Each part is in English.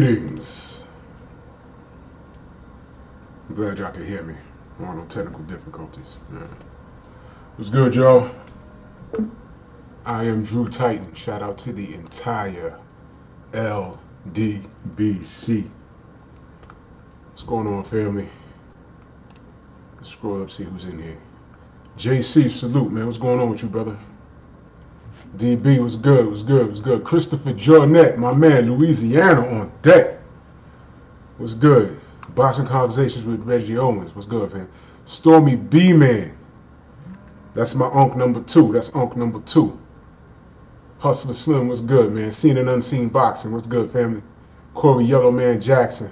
Greetings. I'm glad y'all can hear me. I don't know technical difficulties. What's good, y'all? I am Drew Titan. Shout out to the entire LDBC. What's going on, family? Let's scroll up, see who's in here. JC, salute, man. What's going on with you, brother? DB, what's good? What's good? What's good? Christopher Jornet, my man, Louisiana on deck. What's good? Boxing Conversations with Reggie Owens. What's good, man? Stormy B-Man. That's my Unc number 2. That's Unc number 2. Hustler Slim, what's good, man? Seen and Unseen Boxing. What's good, family? Corey Yellowman Jackson.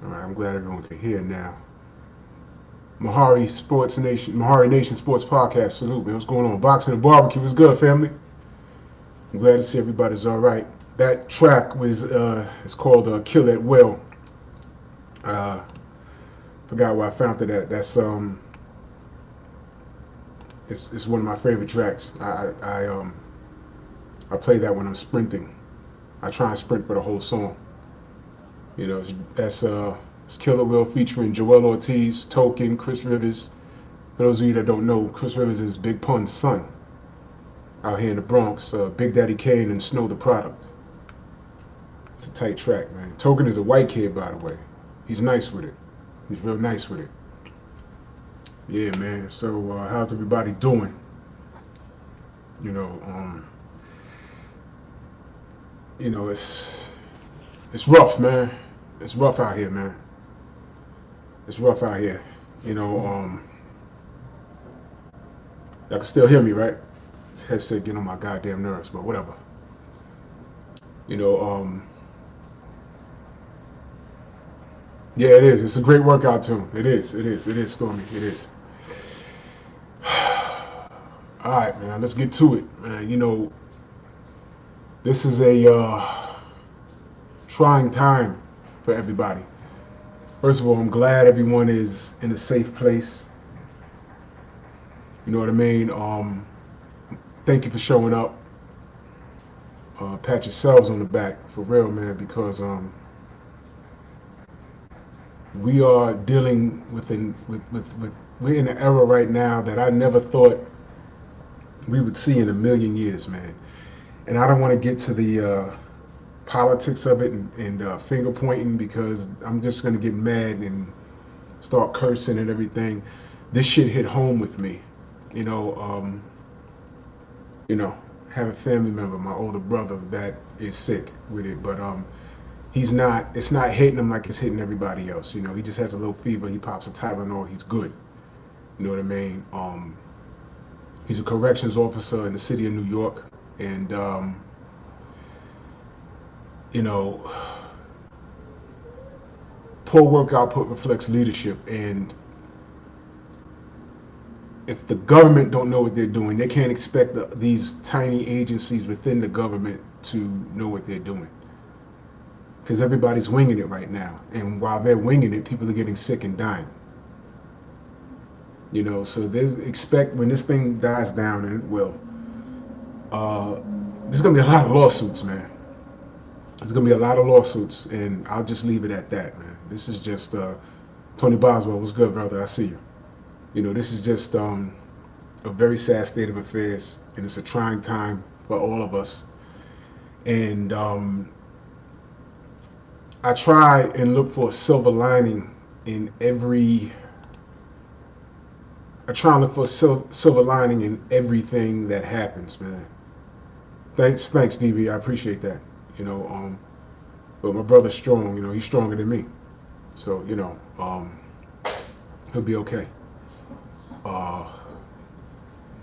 All right, I'm glad everyone can hear now. Mahari Nation Sports Podcast. Salute, man. What's going on? Boxing and Barbecue. What's good, family? I'm glad to see everybody's all right. That track was it's called "Kill at Will." Forgot where I found it at. That's it's one of my favorite tracks. I play that when I'm sprinting. I try and sprint for the whole song. You know, it's "Kill at Will" featuring Joel Ortiz, Token, Chris Rivers. For those of you that don't know, Chris Rivers is Big Pun's son out here in the Bronx. Big Daddy Kane and Snow the Product. It's a tight track, man. Token is a white kid, by the way. He's nice with it. He's real nice with it. Yeah, man. So, how's everybody doing? You know, it's rough, man. It's rough out here, man. It's rough out here. You know, y'all can still hear me, right? This headset getting on my goddamn nerves, but whatever. You know, yeah, it is. It's a great workout too. It is, Stormy. It is. All right, man. Let's get to it, man. You know, this is a trying time for everybody. First of all, I'm glad everyone is in a safe place. You know what I mean? Thank you for showing up. Pat yourselves on the back, for real, man, because we are dealing with we're in an era right now that I never thought we would see in a million years, man. And I don't want to get to the politics of it and finger pointing, because I'm just going to get mad and start cursing and everything. This shit hit home with me. You know, have a family member, my older brother, that is sick with it, but it's not hitting him like it's hitting everybody else. You know, he just has a little fever, he pops a Tylenol, he's good. You know what I mean? He's a corrections officer in the city of New York, and you know, poor work output reflects leadership, and if the government don't know what they're doing, they can't expect these tiny agencies within the government to know what they're doing. Because everybody's winging it right now. And while they're winging it, people are getting sick and dying. You know, so expect when this thing dies down, and it will, there's going to be a lot of lawsuits, man. There's going to be a lot of lawsuits, and I'll just leave it at that, man. This is just, Tony Boswell, what's good, brother? I see you. You know, this is just a very sad state of affairs, and it's a trying time for all of us. And I try and look for a silver lining in everything that happens, man. Thanks, DB. I appreciate that. You know, but my brother's strong. You know, he's stronger than me. So, you know, he'll be okay.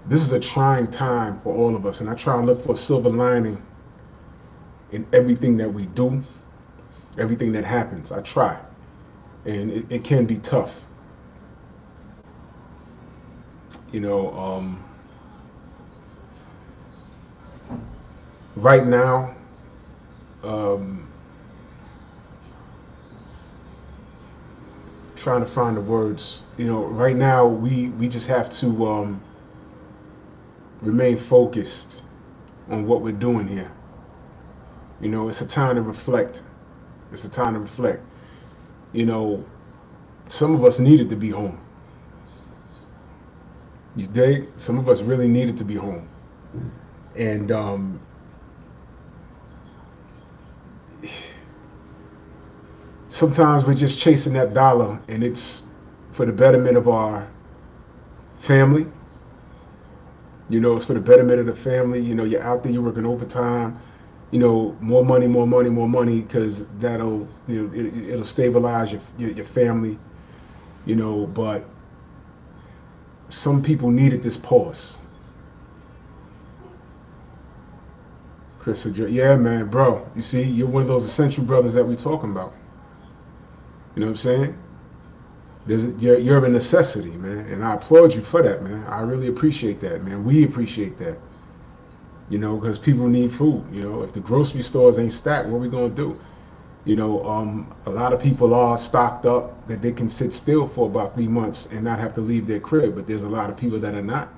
This is a trying time for all of us, and I try and look for a silver lining in everything that we do, everything that happens. I try, and it can be tough. You know, right now, trying to find the words. You know, right now we just have to remain focused on what we're doing here. You know, it's a time to reflect. It's a time to reflect. You know, some of us needed to be home. You dig? Some of us really needed to be home. And sometimes we're just chasing that dollar, and it's for the betterment of our family. You know, it's for the betterment of the family. You know, you're out there, you're working overtime. You know, more money, more money, more money, because that'll, you know, it'll stabilize your family. You know, but some people needed this pause. Chris, yeah, man, bro. You see, you're one of those essential brothers that we talking about. You know what I'm saying? You're a necessity, man, and I applaud you for that, man. I really appreciate that, man. We appreciate that, you know, because people need food. You know, if the grocery stores ain't stacked, what are we gonna do? You know, a lot of people are stocked up that they can sit still for about 3 months and not have to leave their crib, but there's a lot of people that are not.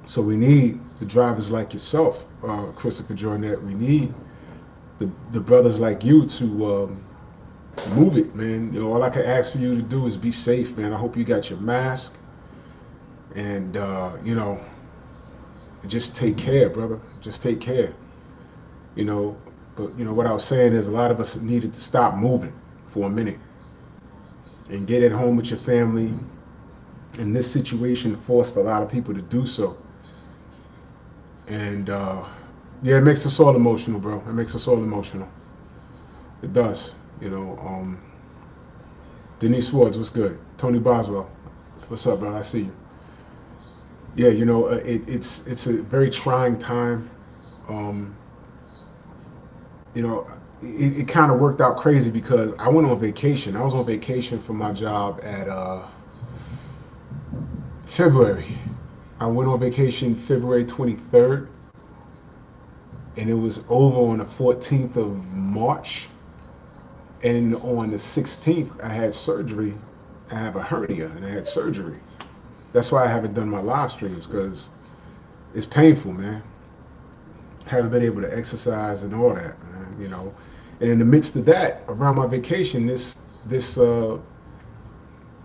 So we need the drivers like yourself, Christopher Jornet. We need the brothers like you to move it, man. You know, all I can ask for you to do is be safe, man. I hope you got your mask, and you know, just take care, brother. Just take care. You know, but you know what I was saying is a lot of us needed to stop moving for a minute and get at home with your family. And this situation forced a lot of people to do so. And yeah, it makes us all emotional, bro. It makes us all emotional. It does. You know, Denise Swords, what's good? Tony Boswell, what's up, bro? I see you. Yeah, you know, it's a very trying time. Um, you know, it kind of worked out crazy because I went on vacation. I was on vacation for my job at February. I went on vacation February 23rd, and it was over on the 14th of March. And on the 16th, I had surgery. I have a hernia, and I had surgery. That's why I haven't done my live streams, because it's painful, man. Haven't been able to exercise and all that, man, you know. And in the midst of that, around my vacation, this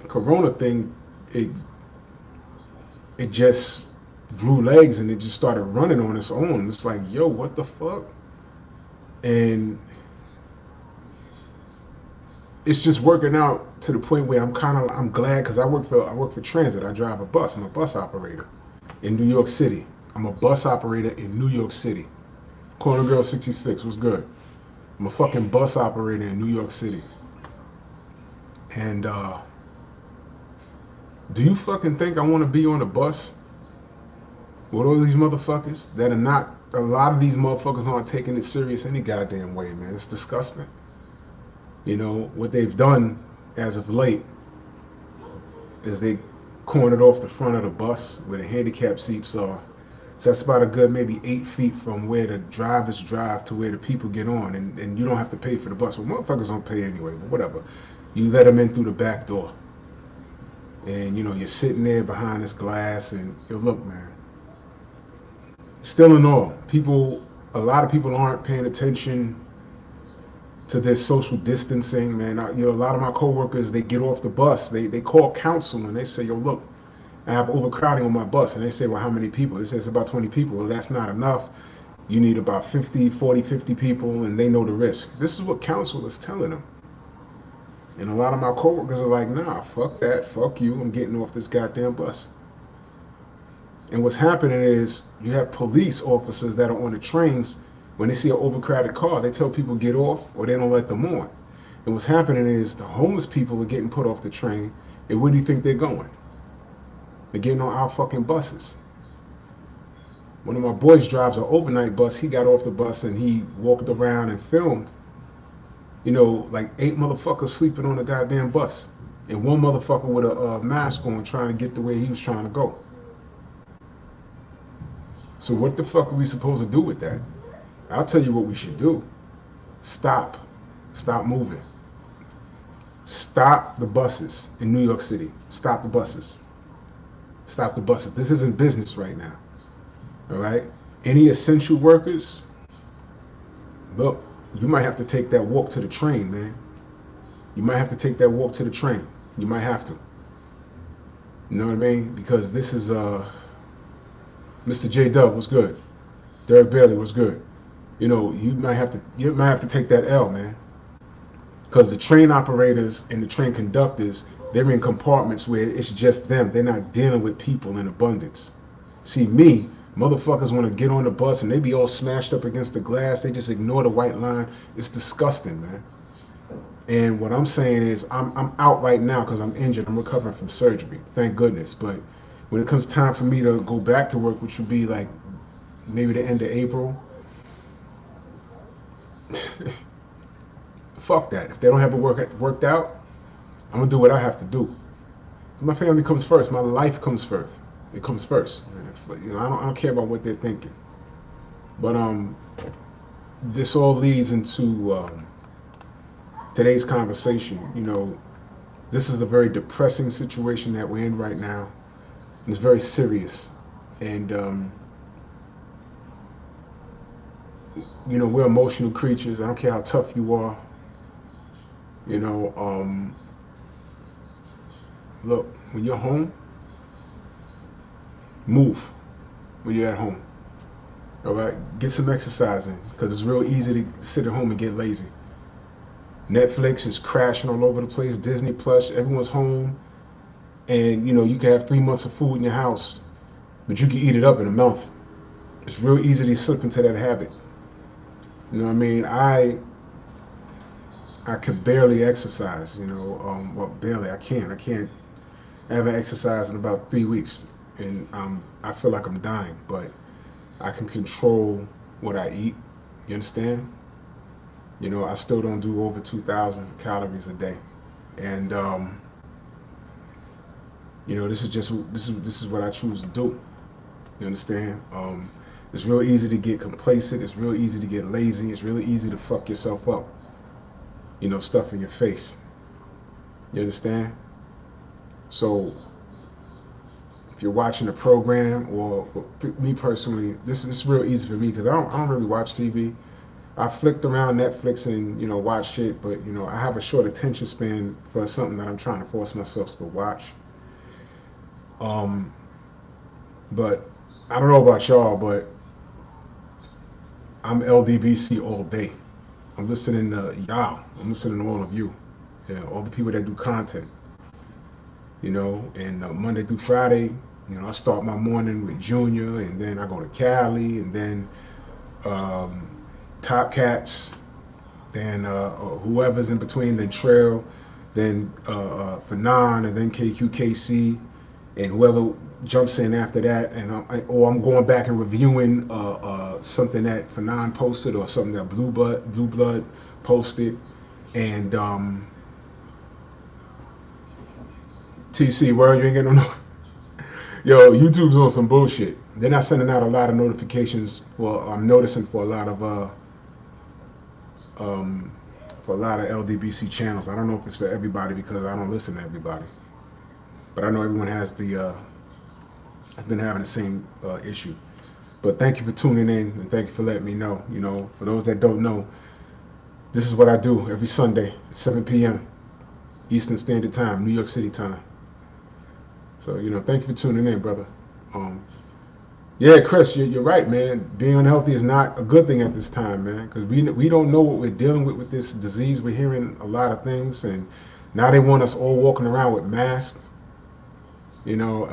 Corona thing, it just drew legs, and it just started running on its own. It's like, yo, what the fuck? And it's just working out to the point where I'm glad, because I work for transit. I drive a bus. I'm a bus operator in New York City. I'm a bus operator in New York City. Corner Girl 66, what's good? I'm a fucking bus operator in New York City. And do you fucking think I want to be on a bus with all these motherfuckers that are not? A lot of these motherfuckers aren't taking it serious any goddamn way, man. It's disgusting. You know, what they've done as of late is they cornered off the front of the bus where the handicap seats are. So that's about a good maybe 8 feet from where the drivers drive to where the people get on. And you don't have to pay for the bus. Well, motherfuckers don't pay anyway, but whatever. You let them in through the back door. And, you know, you're sitting there behind this glass, and you look, man. Still in all, a lot of people aren't paying attention to this social distancing, man. You know, a lot of my coworkers, they get off the bus, they call counsel, and they say, yo, look, I have overcrowding on my bus. And they say, well, how many people? They say it's about 20 people. Well, that's not enough. You need about 50 people, and they know the risk. This is what counsel is telling them. And a lot of my coworkers are like, nah, fuck that, fuck you, I'm getting off this goddamn bus. And what's happening is you have police officers that are on the trains. When they see an overcrowded car, they tell people get off, or they don't let them on. And what's happening is the homeless people are getting put off the train, and where do you think they're going? They're getting on our fucking buses. One of my boys drives an overnight bus. He got off the bus and he walked around and filmed, you know, like 8 motherfuckers sleeping on the goddamn bus, and one motherfucker with a mask on trying to get to where he was trying to go. So what the fuck are we supposed to do with that? I'll tell you what we should do. Stop moving. Stop the buses in New York City. Stop the buses. Stop the buses. This isn't business right now. All right? Any essential workers, Look, you might have to take that walk to the train, man. You might have to take that walk to the train. You might have to. You know what I mean? Because this is Mr. J Dub was good. Derek Bailey was good. You know, you might have to take that L, man. Because the train operators and the train conductors, they're in compartments where it's just them. They're not dealing with people in abundance. See, me, motherfuckers want to get on the bus and they be all smashed up against the glass. They just ignore the white line. It's disgusting, man. And what I'm saying is, I'm out right now because I'm injured. I'm recovering from surgery, thank goodness. But when it comes time for me to go back to work, which would be like maybe the end of April, fuck that. If they don't have it worked out, I'm gonna do what I have to do. My family comes first. My life comes first. It comes first. You know, I don't care about what they're thinking. But this all leads into today's conversation. You know, this is a very depressing situation that we're in right now. It's very serious, and you know, we're emotional creatures. I don't care how tough you are. You know, look, when you're home, move when you're at home. All right, get some exercise in because it's real easy to sit at home and get lazy. Netflix is crashing all over the place. Disney Plus, everyone's home, and you know you can have 3 months of food in your house, but you can eat it up in a month. It's real easy to slip into that habit. You know what I mean? I could barely exercise. You know, well, barely. I can't. I haven't exercised in about 3 weeks, and I feel like I'm dying. But I can control what I eat. You understand? You know, I still don't do over 2,000 calories a day, and you know, this is what I choose to do. You understand? It's real easy to get complacent. It's real easy to get lazy. It's really easy to fuck yourself up. You know, stuff in your face. You understand? So, if you're watching a program, or me personally, this is real easy for me because I don't really watch TV. I flicked around Netflix and you know watch shit, but you know I have a short attention span for something that I'm trying to force myself to watch. Um, but I don't know about y'all, but I'm LDBC all day. I'm listening to y'all. I'm listening to all of you. Yeah, all the people that do content. You know, and Monday through Friday, you know, I start my morning with Junior, and then I go to Cali, and then um, Top Cats, then whoever's in between, then Trail, then Fanon, and then KQKC, and whoever jumps in after that, and or I'm going back and reviewing something that Fanon posted or something that Blue Blood posted, and TC, well, you ain't getting no. Yo, YouTube's on some bullshit. They're not sending out a lot of notifications. Well, I'm noticing for a lot of LDBC channels. I don't know if it's for everybody because I don't listen to everybody, but I know everyone has the. I've been having the same issue. But thank you for tuning in and thank you for letting me know. You know, for those that don't know, this is what I do every Sunday, 7 p.m. Eastern Standard Time, New York City time. So, you know, thank you for tuning in, brother. Yeah, Chris, you're right, man. Being unhealthy is not a good thing at this time, man, because we don't know what we're dealing with this disease. We're hearing a lot of things, and now they want us all walking around with masks. You know,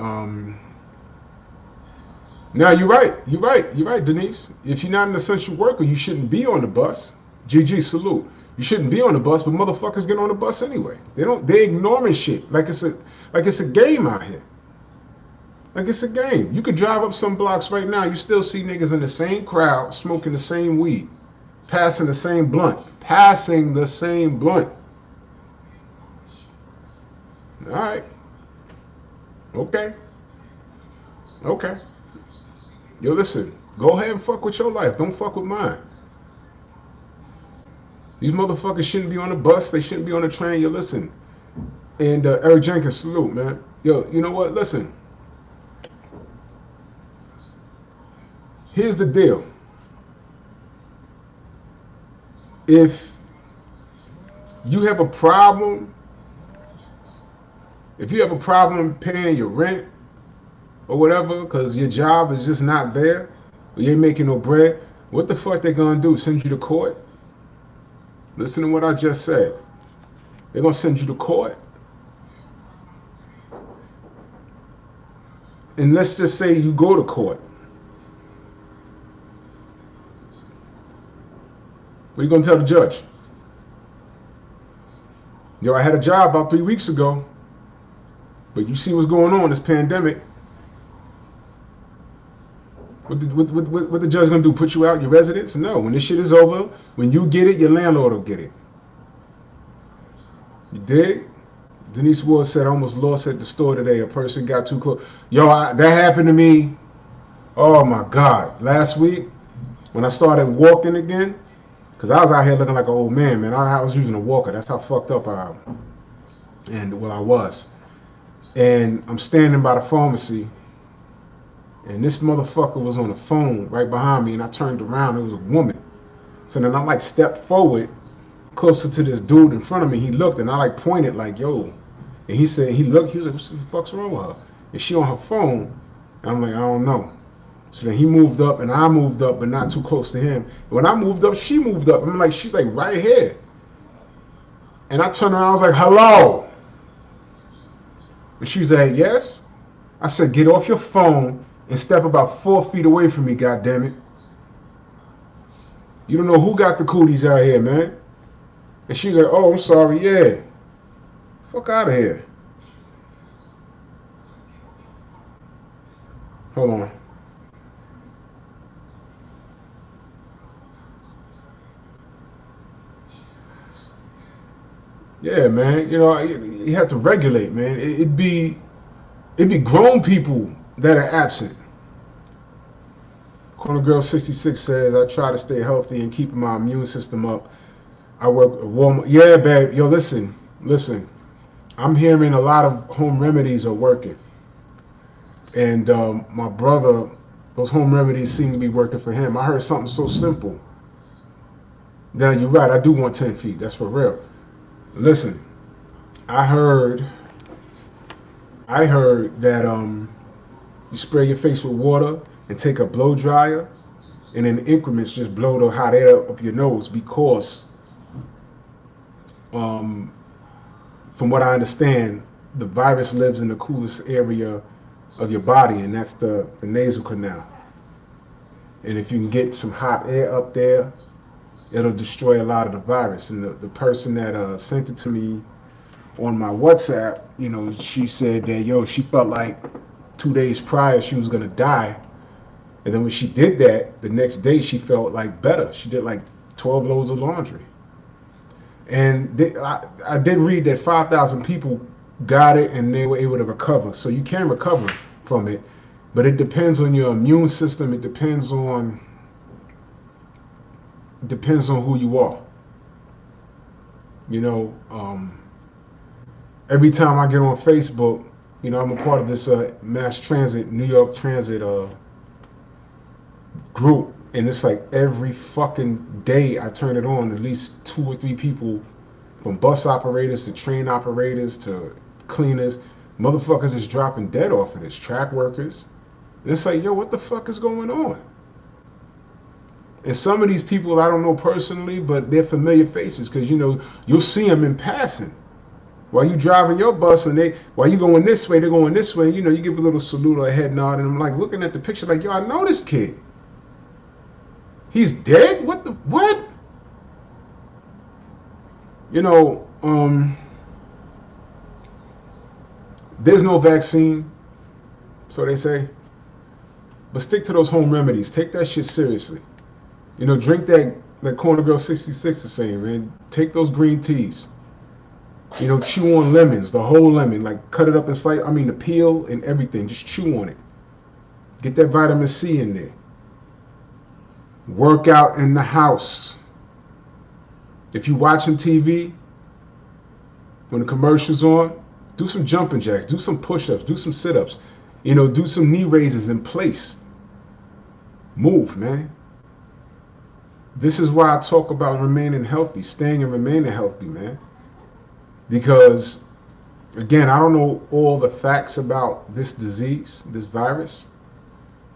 now you're right, Denise. If you're not an essential worker, you shouldn't be on the bus. GG, salute. You shouldn't be on the bus, but motherfuckers get on the bus anyway. They ignoring shit like it's a game out here. Like it's a game. You could drive up some blocks right now, you still see niggas in the same crowd, smoking the same weed, passing the same blunt. Alright. Okay. Okay. Yo, listen, go ahead and fuck with your life. Don't fuck with mine. These motherfuckers shouldn't be on the bus. They shouldn't be on the train. Yo, listen. And Eric Jenkins, salute, man. Yo, you know what? Listen. Here's the deal. if you have a problem, if you have a problem paying your rent or whatever, because your job is just not there, or you ain't making no bread, what the fuck they gonna do? Send you to court? Listen to what I just said. They're gonna send you to court. And let's just say you go to court. What are you gonna tell the judge? Yo, I had a job about 3 weeks ago, but you see what's going on, this pandemic. What the judge gonna do? Put you out your residence? No. When this shit is over, when you get it, your landlord will get it. You dig? Denise Ward said, I almost lost at the store today. A person got too close. Yo, that happened to me. Oh my God. Last week, when I started walking again, because I was out here looking like an old man, man. I was using a walker. That's how fucked up I am. And well, I was. And I'm standing by the pharmacy, and this motherfucker was on the phone right behind me, and I turned around. It was a woman. So then I like stepped forward closer to this dude in front of me. He looked, and I like pointed like, yo. And he said, he looked, he was like, what the fuck's wrong with her? And she on her phone. And I'm like, I don't know. So then he moved up, and I moved up, but not too close to him. And when I moved up, she moved up. I'm like, she's like right here. And I turned around, I was like, hello. And she's like, yes. I said, get off your phone and step about 4 feet away from me, goddammit. You don't know who got the cooties out here, man. And she was like, oh, I'm sorry, yeah. Fuck out of here. Hold on. Yeah, man. You know, you have to regulate, man. It'd be grown people that are absent. Corner Girl 66 says, I try to stay healthy and keep my immune system up. I work at Walmart. Yeah, babe. Yo, listen. I'm hearing a lot of home remedies are working. And my brother, those home remedies seem to be working for him. I heard something so simple. Now, you're right. I do want 10 feet. That's for real. Listen, I heard that you spray your face with water and take a blow dryer, and in increments just blow the hot air up your nose, because from what I understand, the virus lives in the coolest area of your body, and that's the nasal canal. And if you can get some hot air up there, it'll destroy a lot of the virus. And the person that sent it to me on my WhatsApp, you know, she said that, yo, she felt like 2 days prior she was gonna die. And then when she did that, the next day she felt like better. She did like 12 loads of laundry. And I did read that 5,000 people got it and they were able to recover. So you can recover from it, but it depends on your immune system. It depends on who you are. You know, every time I get on Facebook, you know, I'm a part of this mass transit, New York Transit group, and it's like every fucking day I turn it on, at least 2 or 3 people, from bus operators to train operators to cleaners, motherfuckers is dropping dead off of this, track workers. And it's like, yo, what the fuck is going on? And some of these people I don't know personally, but they're familiar faces, because, you know, you'll see them in passing. While you driving your bus, and while you going this way, they're going this way, you know, you give a little salute or a head nod, and I'm like looking at the picture like, yo, I know this kid. He's dead? What? You know, there's no vaccine, so they say. But stick to those home remedies. Take that shit seriously. You know, drink that, like Corner Girl 66 is saying, man. Take those green teas. You know, chew on lemons, the whole lemon. Like, cut it up in slice. I mean, the peel and everything. Just chew on it. Get that vitamin C in there. Work out in the house. If you're watching TV, when the commercial's on, do some jumping jacks. Do some push-ups. Do some sit-ups. You know, do some knee raises in place. Move, man. This is why I talk about remaining healthy, staying and remaining healthy, man. Because again, I don't know all the facts about this disease, this virus,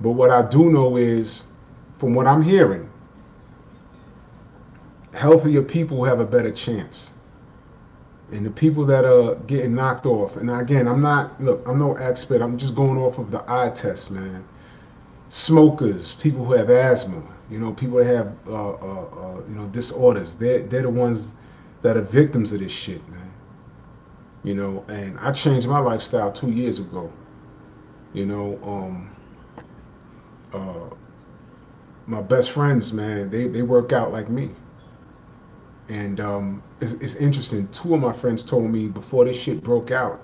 but what I do know is, from what I'm hearing, healthier people have a better chance. And the people that are getting knocked off, and again, I'm no expert, I'm just going off of the eye test, man. Smokers, people who have asthma, people that have, disorders, they're the ones that are victims of this shit, man. And I changed my lifestyle 2 years ago. You know, uh, my best friends, man, they work out like me. And it's interesting. Two of my friends told me before this shit broke out,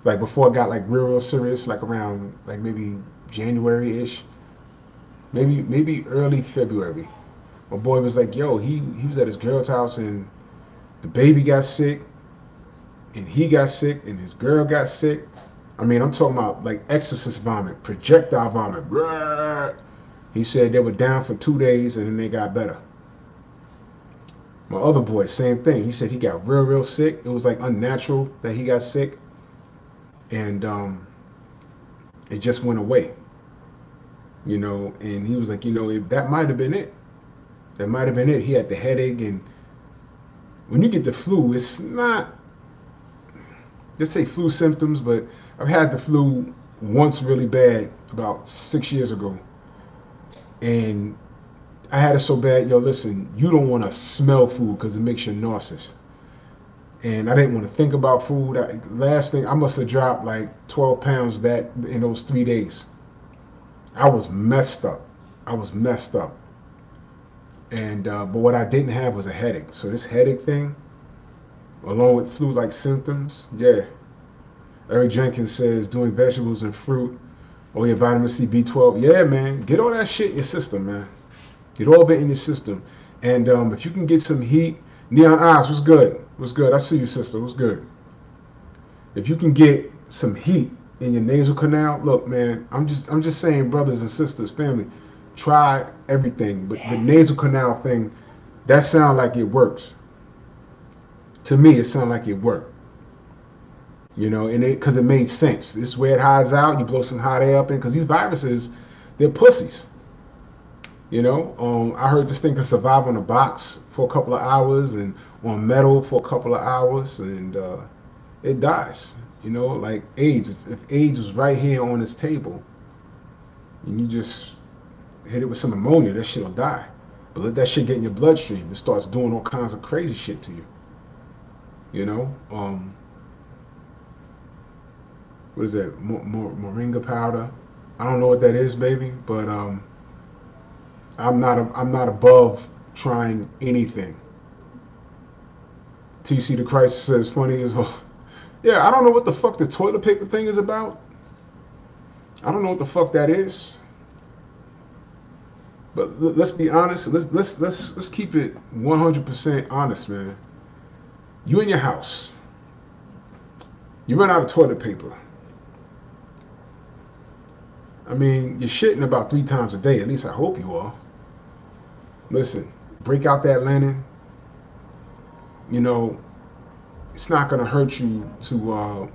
like before it got like real serious, like around like maybe January-ish, maybe early February. My boy was like, "Yo, he was at his girl's house and the baby got sick, and he got sick, and his girl got sick. I mean, I'm talking about like exorcist vomit, projectile vomit. Blah." He said they were down for 2 days and then they got better. My other boy, same thing. He said he got real sick. It was like unnatural that he got sick, and it just went away. And he was like, that might have been it. That might have been it. He had the headache, and when you get the flu, it's not, let's say flu symptoms, but I've had the flu once really bad about 6 years ago, and I had it so bad. Yo, listen, you don't want to smell food because it makes you nauseous. And I didn't want to think about food. Last thing, I must have dropped like 12 pounds that in those 3 days. I was messed up. I was messed up. And but what I didn't have was a headache. So this headache thing, along with flu-like symptoms, yeah. Eric Jenkins says doing vegetables and fruit, or your vitamin C, B12. Yeah, man, get all that shit in your system, man. Get all of it in your system. And if you can get some heat, Neon Eyes, what's good? What's good? I see you, sister. What's good? If you can get some heat in your nasal canal, look, man, I'm just saying, brothers and sisters, family, try everything. But the nasal canal thing, that sounds like it works. To me, it sounds like it worked. And because it made sense. This is where it hides out. You blow some hot air up in, because these viruses, they're pussies. I heard this thing can survive on a box for a couple of hours and on metal for a couple of hours, and it dies. Like AIDS. If AIDS was right here on this table, and you just hit it with some ammonia, that shit'll die. But let that shit get in your bloodstream, it starts doing all kinds of crazy shit to you. What is that? Moringa powder. I don't know what that is, baby, but I'm not above trying anything. TC the Christ says funny as hell. Yeah, I don't know what the fuck the toilet paper thing is about. I don't know what the fuck that is. But let's be honest. Let's keep it 100% honest, man. You in your house. You run out of toilet paper. I mean, you're shitting about 3 times a day. At least I hope you are. Listen, break out that linen. It's not going to hurt you to,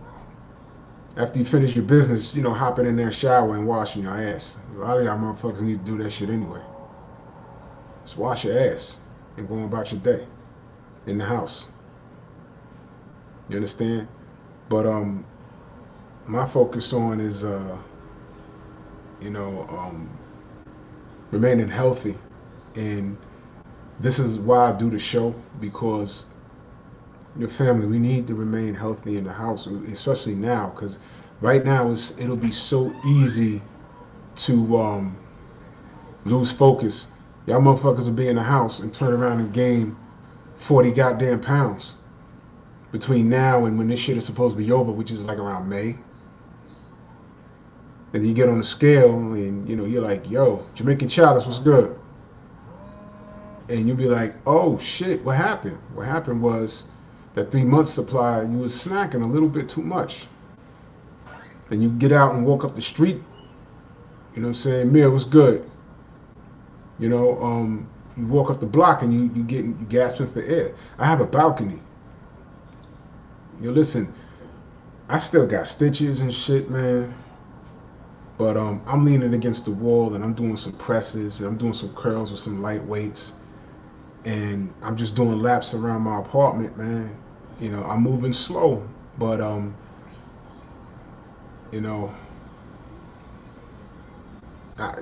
after you finish your business, hopping in that shower and washing your ass. A lot of y'all motherfuckers need to do that shit anyway. Just wash your ass and go about your day in the house. You understand? But my focus on is, remaining healthy. And this is why I do the show, because your family, we need to remain healthy in the house, especially now, because right now it'll be so easy to lose focus. Y'all motherfuckers will be in the house and turn around and gain 40 goddamn pounds between now and when this shit is supposed to be over, which is like around May. And then you get on the scale and you're like, yo, Jamaican Chalice, what's good? And you'll be like, oh shit, what happened? What happened was that 3 months supply, you was snacking a little bit too much. And you get out and walk up the street, you know what I'm saying? Mia, what's good? you walk up the block and you gasping for air. I have a balcony. Listen, I still got stitches and shit, man. But I'm leaning against the wall and I'm doing some presses and I'm doing some curls with some light weights. And I'm just doing laps around my apartment, man. I'm moving slow, but you know, I,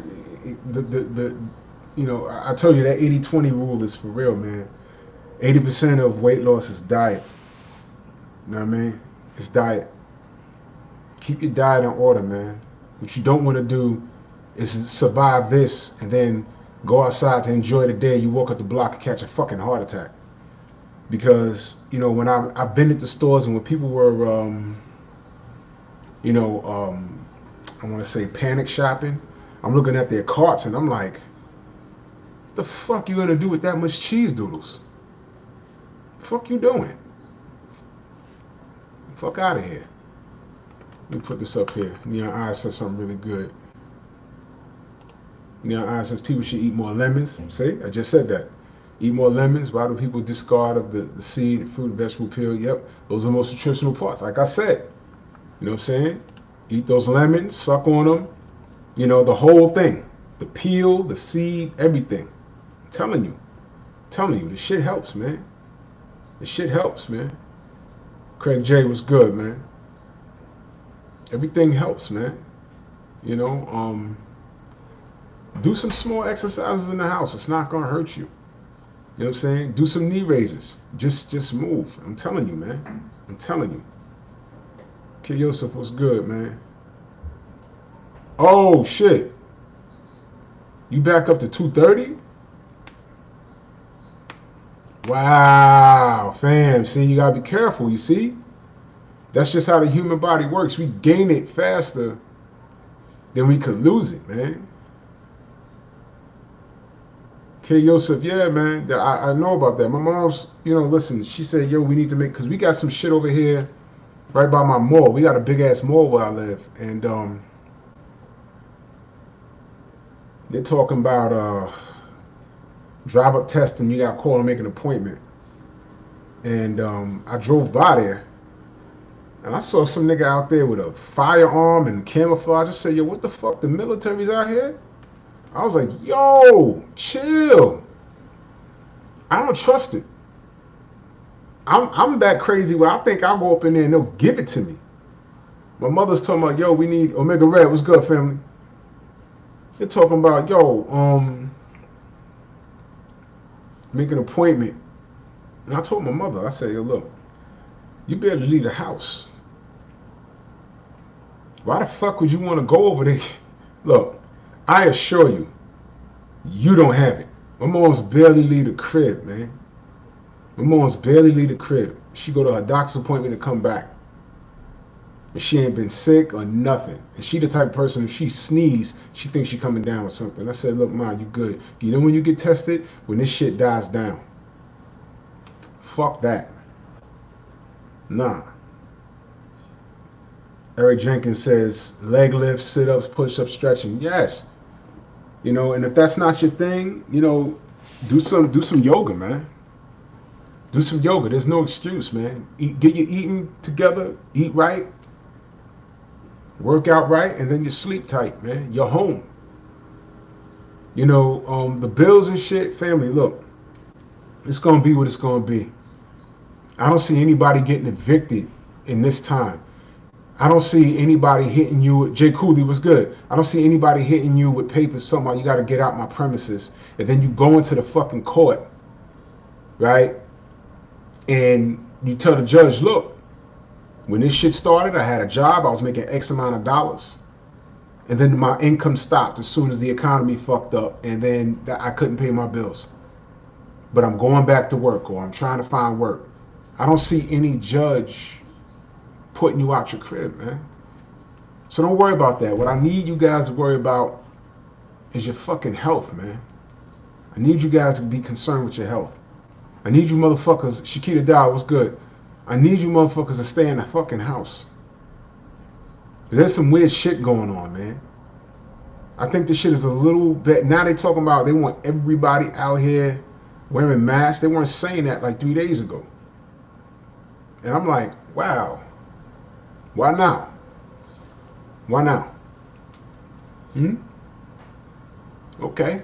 I tell you that 80-20 rule is for real, man. 80% of weight loss is diet. You know what I mean? It's diet. Keep your diet in order, man. What you don't want to do is survive this and then go outside to enjoy the day. You walk up the block and catch a fucking heart attack. Because, when I've been at the stores and when people were, I want to say panic shopping, I'm looking at their carts and I'm like, what the fuck you gonna do with that much cheese doodles? The fuck you doing? Fuck out of here. Let me put this up here. Neon Eyes says something really good. Neon Eyes says people should eat more lemons. See, I just said that. Eat more lemons. Why do people discard of the seed, fruit, vegetable peel? Yep, those are the most nutritional parts. Like I said, you know what I'm saying? Eat those lemons, suck on them. The whole thing. The peel, the seed, everything. I'm telling you, this shit helps, man. This shit helps, man. Craig J was good, man. Everything helps, man. Do some small exercises in the house. It's not gonna hurt you. You know what I'm saying? Do some knee raises. Just move. I'm telling you, man. I'm telling you. K. Yosef was good, man. Oh shit. You back up to 230? Wow, fam. See, you gotta be careful, you see? That's just how the human body works. We gain it faster than we could lose it, man. K. Yosef, yeah, man. I know about that. My mom's, listen, she said, yo, we need to make, because we got some shit over here right by my mall. We got a big ass mall where I live. And they're talking about drive-up testing. You got to call and make an appointment. And I drove by there. And I saw some nigga out there with a firearm and camouflage. I said, yo, what the fuck? The military's out here? I was like, yo, chill. I don't trust it. I'm that crazy where I think I'll go up in there and they'll give it to me. My mother's talking about, yo, we need Omega Red. What's good, family? They're talking about, yo, make an appointment. And I told my mother, I said, yo, look, you barely leave the house. Why the fuck would you want to go over there? Look, I assure you, you don't have it. My mom's barely leave the crib, man. My mom's barely leave the crib. She go to her doctor's appointment and come back. And she ain't been sick or nothing. And she the type of person, if she sneeze, she thinks she coming down with something. I said, look, Ma, you good. You know when you get tested? When this shit dies down. Fuck that. Nah. Eric Jenkins says, leg lifts, sit-ups, push-ups, stretching. Yes. And if that's not your thing, do some yoga, man. Do some yoga. There's no excuse, man. Get your eating together, eat right, work out right, and then you sleep tight, man. You're home. The bills and shit, family, look, it's going to be what it's going to be. I don't see anybody getting evicted in this time. I don't see anybody hitting you. Jay Cooley was good. I don't see anybody hitting you with papers talking about you got to get out my premises. And then you go into the fucking court, right? And you tell the judge, look, when this shit started, I had a job. I was making X amount of dollars. And then my income stopped as soon as the economy fucked up. And then I couldn't pay my bills. But I'm going back to work or I'm trying to find work. I don't see any judge putting you out your crib, man. So don't worry about that. What I need you guys to worry about is your fucking health, man. I need you guys to be concerned with your health. I need you motherfuckers, Shakita Dow, what's good? I need you motherfuckers to stay in the fucking house. There's some weird shit going on, man. I think this shit is a little bit. Now they talking about they want everybody out here wearing masks. They weren't saying that like 3 days ago. And I'm like, wow, why now? Why now? Okay,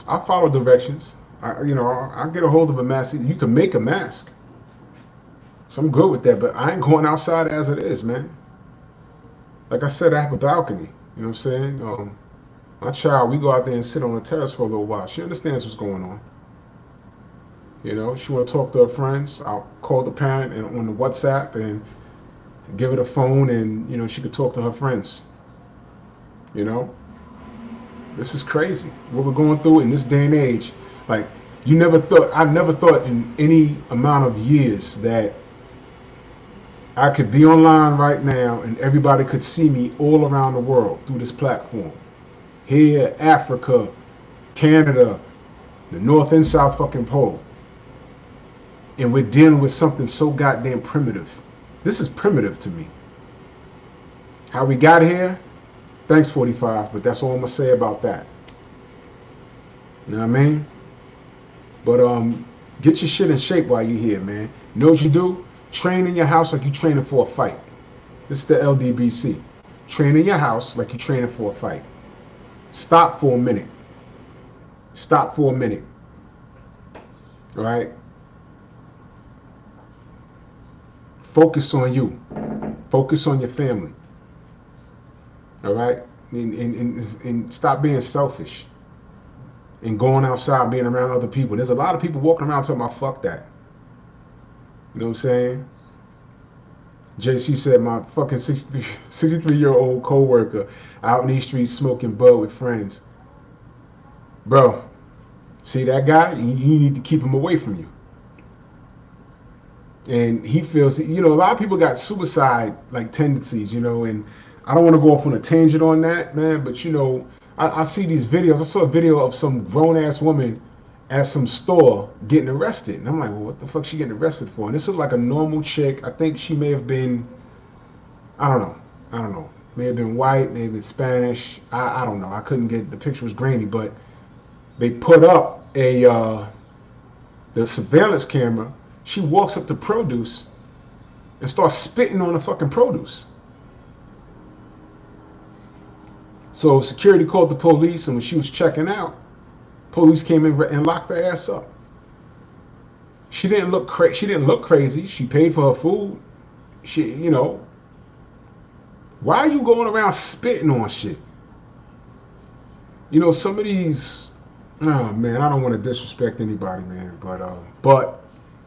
I follow directions. I'll get a hold of a mask. You can make a mask, so I'm good with that. But I ain't going outside as it is, man. Like I said, I have a balcony. You know what I'm saying? My child, we go out there and sit on the terrace for a little while. She understands what's going on. You know, she want to talk to her friends. I'll call the parent and on the WhatsApp and give her the phone, and she could talk to her friends. You know, this is crazy what we're going through in this day and age. Like, I never thought in any amount of years that I could be online right now and everybody could see me all around the world through this platform. Here, Africa, Canada, the North and South fucking pole. And we're dealing with something so goddamn primitive. This is primitive to me. How we got here, thanks 45, but that's all I'm gonna say about that. You know what I mean? But get your shit in shape while you're here, man. You know what you do? Train in your house like you're training for a fight. This is the LDBC. Train in your house like you're training for a fight. Stop for a minute. Stop for a minute. All right? Focus on you. Focus on your family. All right? And stop being selfish. And going outside, being around other people. There's a lot of people walking around talking about fuck that. You know what I'm saying? JC said my fucking 63-year-old co-worker out in these streets smoking bud with friends. Bro, see that guy? You need to keep him away from you. And he feels, a lot of people got suicide like tendencies, and I don't want to go off on a tangent on that, man, but I see these videos. I saw a video of some grown-ass woman at some store getting arrested. And I'm like, well, what the fuck she getting arrested for? And this was like a normal chick. I think she may have been, I don't know. May have been white, may have been Spanish. I don't know. I couldn't get, the picture was grainy, but they put up the surveillance camera. She walks up to produce and starts spitting on the fucking produce. So security called the police, and when she was checking out, police came in and locked her ass up. She didn't look crazy. She paid for her food. Why are you going around spitting on shit? Some of these, oh man, I don't want to disrespect anybody, man, but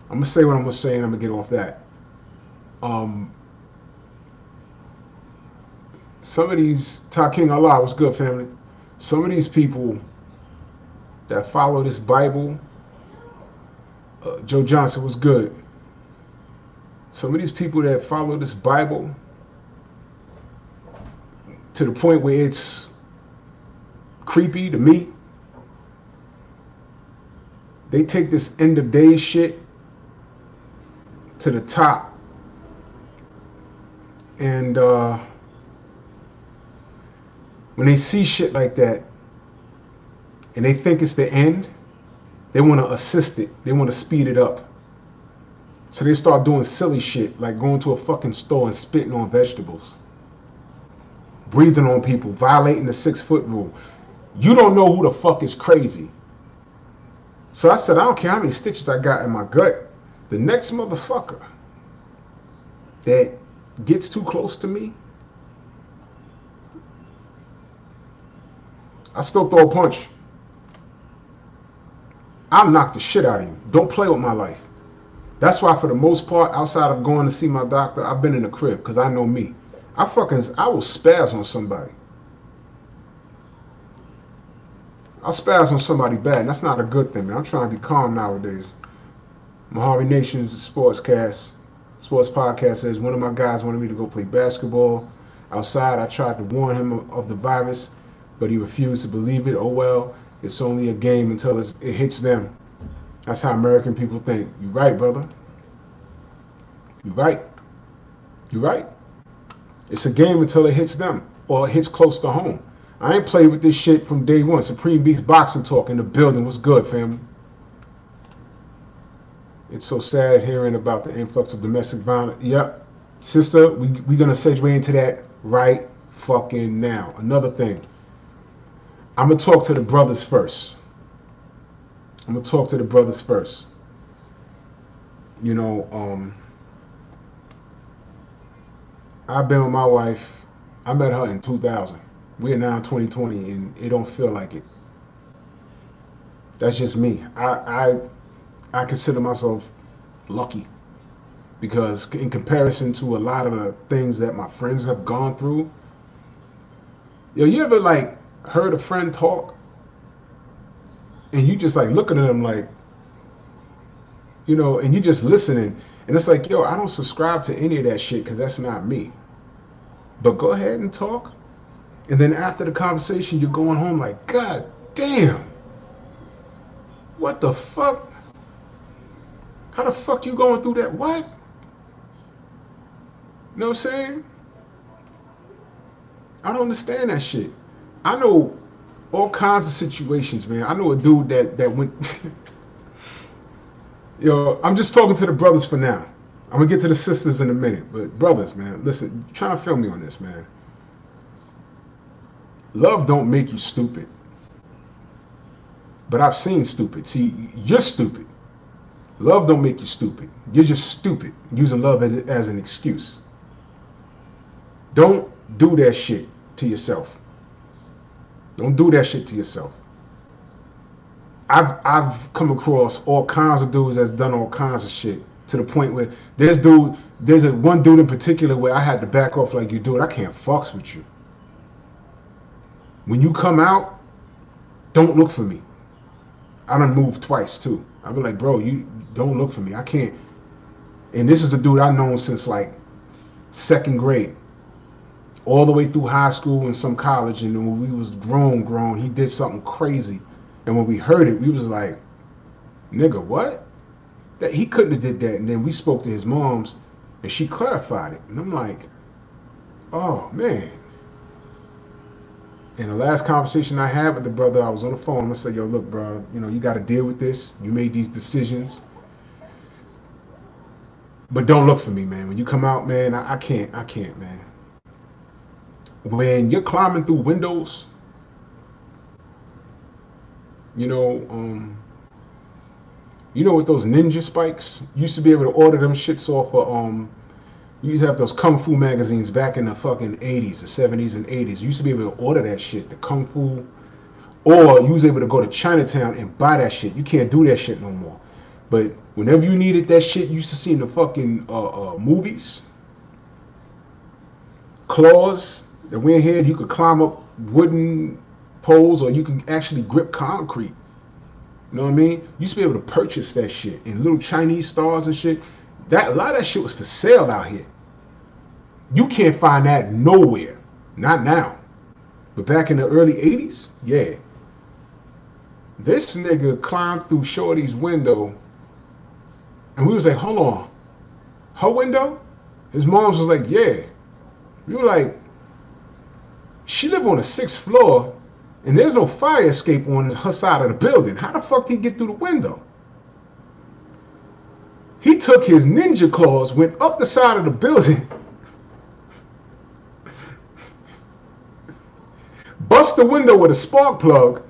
I'm gonna say what I'm gonna say, and I'm gonna get off that. Some of these, Ta King Allah, what's good, family? Some of these people that follow this Bible, Joe Johnson was good. Some of these people that follow this Bible to the point where it's creepy to me, they take this end of days shit to the top. And when they see shit like that and they think it's the end, they want to assist it. They want to speed it up. So they start doing silly shit like going to a fucking store and spitting on vegetables, breathing on people, violating the 6-foot rule. You don't know who the fuck is crazy. So I said, I don't care how many stitches I got in my gut. The next motherfucker that gets too close to me, I still throw a punch. I'll knock the shit out of you. Don't play with my life. That's why, for the most part, outside of going to see my doctor, I've been in the crib because I know me. I will spaz on somebody. I'll spaz on somebody bad, and that's not a good thing, man. I'm trying to be calm nowadays. Mojave Nation's sports podcast says one of my guys wanted me to go play basketball outside. I tried to warn him of the virus, but he refused to believe it. Oh well, it's only a game until it hits them. That's how American people think. You right, brother. You right. You right. It's a game until it hits them or it hits close to home. I ain't played with this shit from day one. Supreme Beast Boxing Talk in the building. What's good, family? It's so sad hearing about the influx of domestic violence. Yep. Sister, we're going to segue into that right fucking now. Another thing. I'm going to talk to the brothers first. You know, I've been with my wife. I met her in 2000. We're now in 2020, and it don't feel like it. That's just me. I consider myself lucky because in comparison to a lot of the things that my friends have gone through, you ever like heard a friend talk and you just like looking at them like, and you just listening, and it's like, I don't subscribe to any of that shit because that's not me. But go ahead and talk, and then after the conversation, you're going home like, God damn, what the fuck? How the fuck you going through that? What? You know what I'm saying? I don't understand that shit. I know all kinds of situations, man. I know a dude that went. I'm just talking to the brothers for now. I'm gonna get to the sisters in a minute, but brothers, man, listen, try to feel me on this, man. Love don't make you stupid, but I've seen stupid. See, you're stupid. Love don't make you stupid. You're just stupid, using love as an excuse. Don't do that shit to yourself. Don't do that shit to yourself. I've come across all kinds of dudes that's done all kinds of shit to the point where there's one dude in particular where I had to back off like, dude, I can't fucks with you. When you come out, don't look for me. I done moved twice too. I be like, bro, you don't look for me. I can't. And this is the dude I've known since like second grade, all the way through high school and some college. And then when we was grown, he did something crazy. And when we heard it, we was like, nigga, what? That he couldn't have did that. And then we spoke to his mom's, and she clarified it. And I'm like, oh man. And the last conversation I had with the brother, I was on the phone. I said, yo, look, bro, you got to deal with this. You made these decisions. But don't look for me, man. When you come out, man, I can't, man. When you're climbing through windows, with those ninja spikes, you used to be able to order them shits off of, you used to have those Kung Fu magazines back in the fucking 80s, the 70s and 80s. You used to be able to order that shit, the Kung Fu, or you was able to go to Chinatown and buy that shit. You can't do that shit no more. But whenever you needed that shit, you used to see in the fucking movies, claws that went here, you could climb up wooden poles, or you could actually grip concrete. You know what I mean? You used to be able to purchase that shit in little Chinese stores and shit. A lot of that shit was for sale out here. You can't find that nowhere. Not now. But back in the early 80s, yeah. This nigga climbed through Shorty's window, and we was like, hold on. Her window? His mom's was like, yeah. We were like, she lived on the 6th floor, and there's no fire escape on her side of the building. How the fuck did he get through the window? He took his ninja claws, went up the side of the building, bust the window with a spark plug,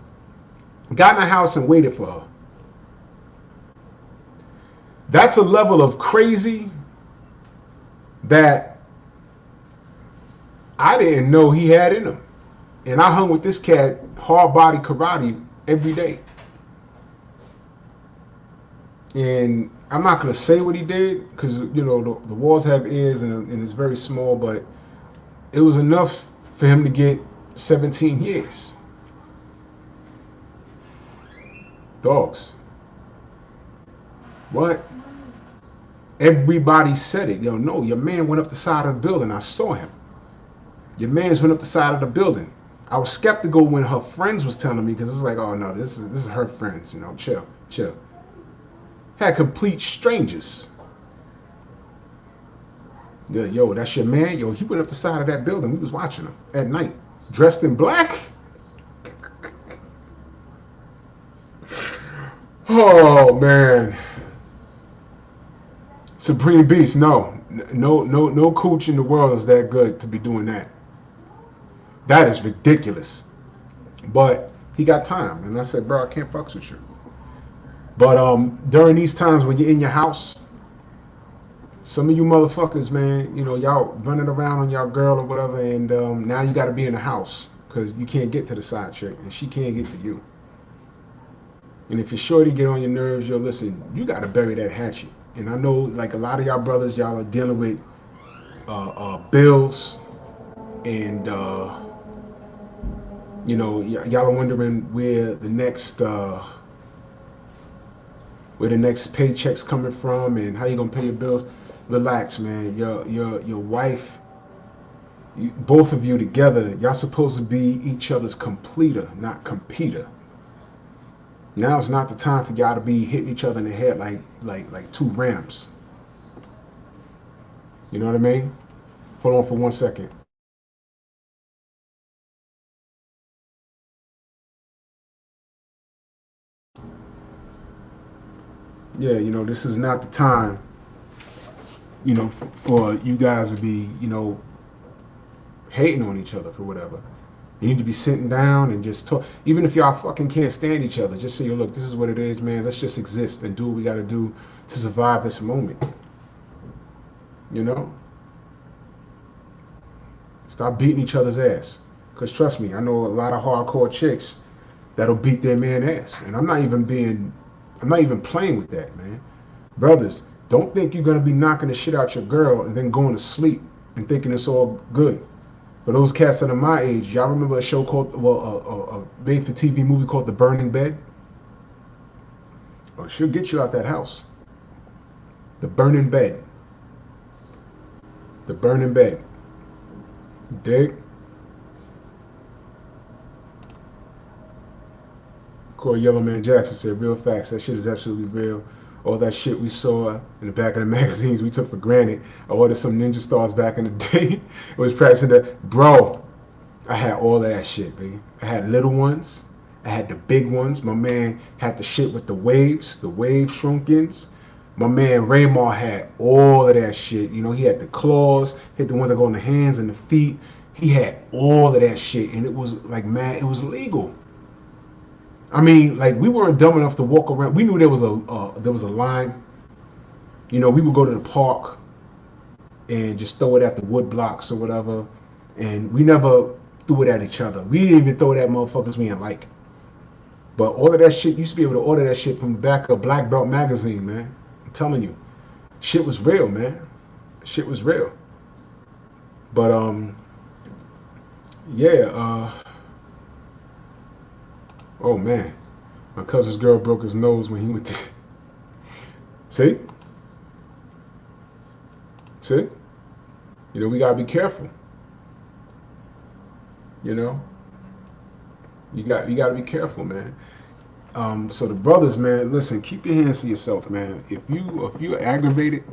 got in the house and waited for her. That's a level of crazy that I didn't know he had in him. And I hung with this cat, hard body karate, every day. And I'm not going to say what he did because, the walls have ears and it's very small, but it was enough for him to get 17 years. Dogs. What? Everybody said it. No, your man went up the side of the building. I saw him. Your man's went up the side of the building. I was skeptical when her friends was telling me because it's like, oh no, this is her friends. Chill. Had complete strangers. Yo, that's your man. Yo, he went up the side of that building. We was watching him at night, dressed in black. Oh man, Supreme Beast. No coach in the world is that good to be doing that. That is ridiculous. But he got time, and I said, bro, I can't fucks with you. But during these times when you're in your house, some of you motherfuckers, man, y'all running around on y'all girl or whatever, and now you got to be in the house because you can't get to the side chick, and she can't get to you. And if your shorty get on your nerves, yo, listen, you got to bury that hatchet. And I know, like a lot of y'all brothers, y'all are dealing with bills, and y'all are wondering where the next paycheck's coming from and how you gonna pay your bills. Relax, man. Your wife, both of you together, y'all supposed to be each other's completer, not competer. Now's not the time for y'all to be hitting each other in the head like two ramps. You know what I mean? Hold on for 1 second. Yeah, this is not the time, for you guys to be, hating on each other for whatever. You need to be sitting down and just talk. Even if y'all fucking can't stand each other, just say, yo, look, this is what it is, man. Let's just exist and do what we got to do to survive this moment. Stop beating each other's ass. Because trust me, I know a lot of hardcore chicks that'll beat their man ass. And I'm not even playing with that, man. Brothers, don't think you're going to be knocking the shit out your girl and then going to sleep and thinking it's all good. For those cats that are my age, y'all remember a show called, a made-for-TV movie called The Burning Bed? Well, she'll get you out that house. The Burning Bed. The Burning Bed. Dig? Corey Yellowman Jackson said, real facts. That shit is absolutely real. All that shit we saw in the back of the magazines we took for granted. I ordered some Ninja Stars back in the day. It was practicing that. Bro, I had all of that shit, baby. I had little ones. I had the big ones. My man had the shit with the wave shrunkins. My man Raymar had all of that shit. He had the claws, he had the ones that go on the hands and the feet. He had all of that shit, and it was like, man, it was legal. I mean, like, we weren't dumb enough to walk around. We knew there was a line. We would go to the park and just throw it at the wood blocks or whatever, and we never threw it at each other. We didn't even throw it at motherfuckers we didn't like. But all of that shit, you used to be able to order that shit from the back of Black Belt magazine, man. I'm telling you, shit was real, man. Shit was real. But yeah. Oh man, my cousin's girl broke his nose when he went to. See? We gotta be careful. You gotta be careful, man. So the brothers, man, listen, keep your hands to yourself, man. If you're aggravated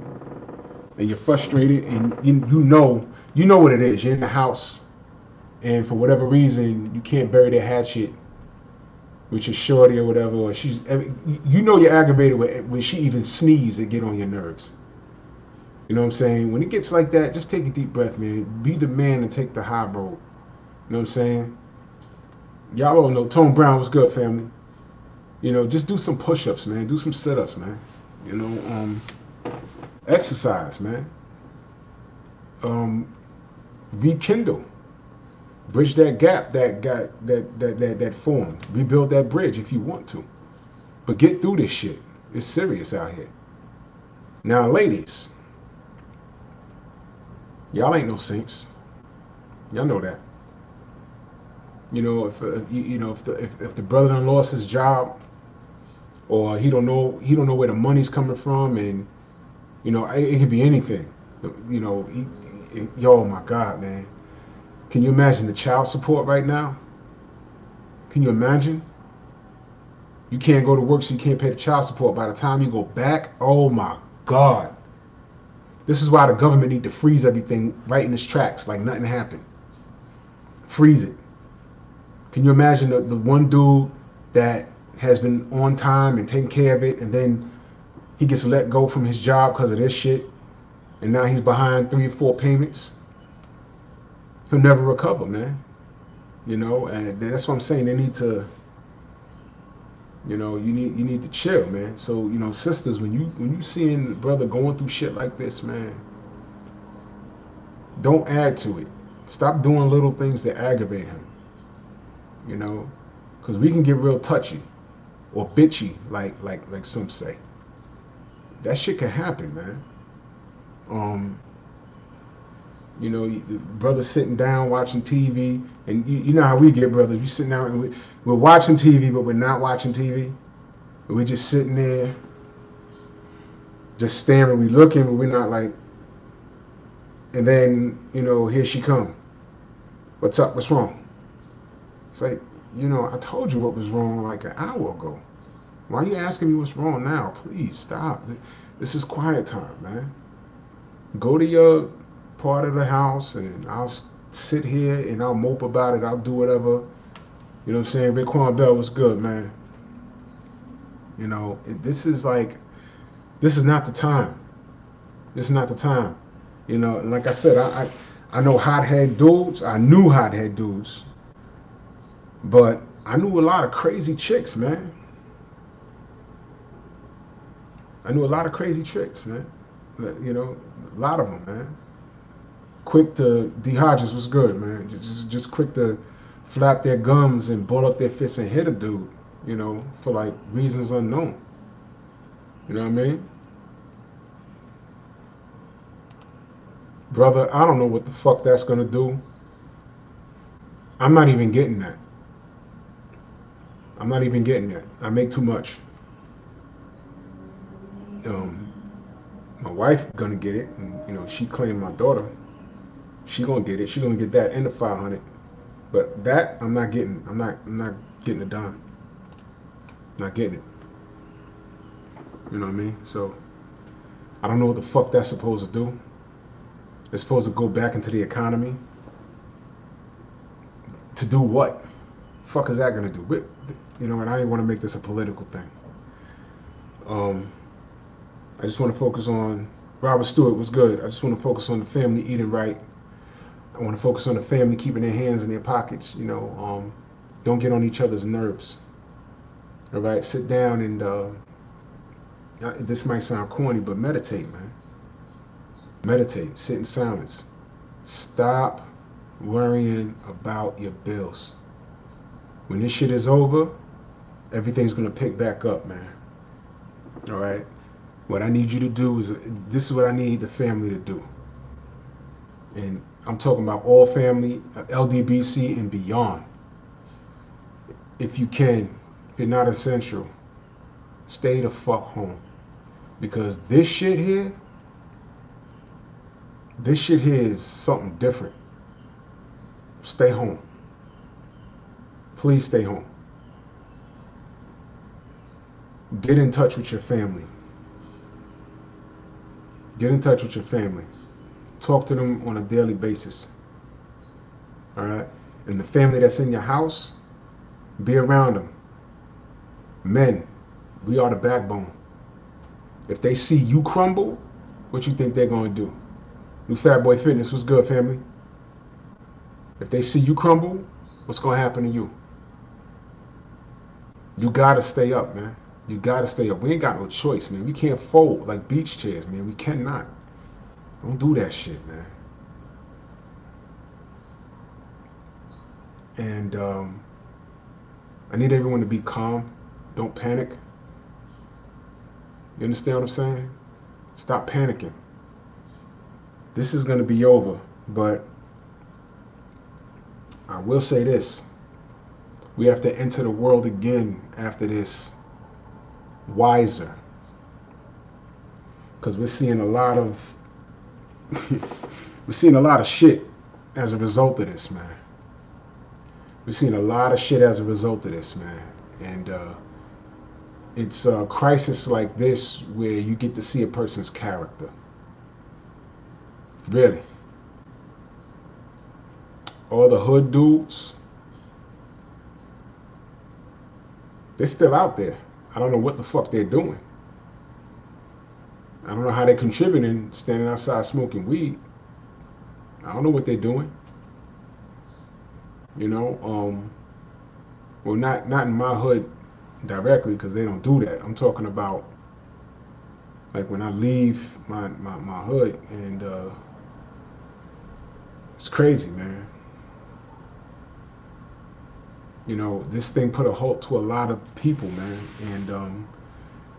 and you're frustrated and you know what it is, you're in the house, and for whatever reason you can't bury that hatchet with your shorty or whatever, or you're aggravated when she even sneezes, it get on your nerves. You know what I'm saying? When it gets like that, just take a deep breath, man. Be the man and take the high road. You know what I'm saying? Y'all all know Tone Brown was good, family. Just do some push-ups, man. Do some sit-ups, man. Exercise, man. Rekindle. Bridge that gap that formed. Rebuild that bridge if you want to. But get through this shit. It's serious out here. Now, ladies, y'all ain't no saints. Y'all know that. If the brother-in-law lost his job, or he don't know where the money's coming from, and it could be anything. Oh my God, man. Can you imagine the child support right now? Can you imagine? You can't go to work, so you can't pay the child support. By the time you go back, oh my God. This is why the government need to freeze everything right in its tracks, like nothing happened. Freeze it. Can you imagine the one dude that has been on time and taking care of it, and then he gets let go from his job because of this shit, and now he's behind 3 or 4 payments, he'll never recover, man. You know, and that's what I'm saying. They need to, you know, you need to chill, man. So, you know, sisters, when you seeing the brother going through shit like this, man, don't add to it. Stop doing little things that aggravate him. You know, because we can get real touchy or bitchy, like some say. That shit can happen, man. Um, you know, the brother sitting down watching TV, and you know how we get, brothers. You sitting down and we're watching TV, but we're not watching TV. We're just sitting there, just staring. We looking, but we're not like. And then, you know, here she come. What's up? What's wrong? It's like, you know, I told you what was wrong like an hour ago. Why are you asking me what's wrong now? Please stop. This is quiet time, man. Go to your part of the house, and I'll sit here and I'll mope about it. I'll do whatever. You know what I'm saying? Raekwon Bell was good, man. You know, this is not the time. This is not the time. You know, and like I said, I know hothead dudes. I knew hothead dudes, but I knew a lot of crazy chicks, man. I knew a lot of crazy chicks, man. You know, a lot of them, man. Quick to D Hodges was good, man. Just quick to flap their gums and ball up their fists and hit a dude, you know, for like reasons unknown. You know what I mean? Brother, I don't know what the fuck that's gonna do. I'm not even getting that. I'm not even getting that. I make too much. Um, my wife gonna get it, and you know she claimed my daughter. She gonna get it. She gonna get that and the 500. But that I'm not getting. I'm not getting it done. Not getting it. You know what I mean? So I don't know what the fuck that's supposed to do. It's supposed to go back into the economy. To do what? Fuck is that gonna do? You know, and I didn't want to make this a political thing. I just want to focus on Robert Stewart was good. I just want to focus on the family eating right. I want to focus on the family keeping their hands in their pockets. You know, don't get on each other's nerves. All right, sit down and this might sound corny, but meditate, man. Meditate. Sit in silence. Stop worrying about your bills. When this shit is over, everything's gonna pick back up, man. All right. What I need you to do is this is what I need the family to do, and I'm talking about all family, LDBC and beyond. If you can, if you're not essential, stay the fuck home, because this shit here is something different. Stay home. Please stay home. Get in touch with your family. Get in touch with your family. Talk to them on a daily basis. All right? And the family that's in your house, be around them. Men, we are the backbone. If they see you crumble, what you think they're going to do? New Fat Boy Fitness, what's good, family? If they see you crumble, what's going to happen to you? You got to stay up, man. You got to stay up. We ain't got no choice, man. We can't fold like beach chairs, man. We cannot. Don't do that shit, man. And I need everyone to be calm. Don't panic. You understand what I'm saying? Stop panicking. This is going to be over, but I will say this. We have to enter the world again after this wiser, because we're seeing a lot of shit as a result of this, man. We're seeing a lot of shit as a result of this, man. And it's a crisis like this where you get to see a person's character. Really. All the hood dudes, They're still out there. I don't know what the fuck they're doing. I don't know how they're contributing, standing outside smoking weed. I don't know what they're doing. You know, well, not in my hood directly because they don't do that. I'm talking about like when I leave my hood, and it's crazy, man. You know, this thing put a halt to a lot of people, man, and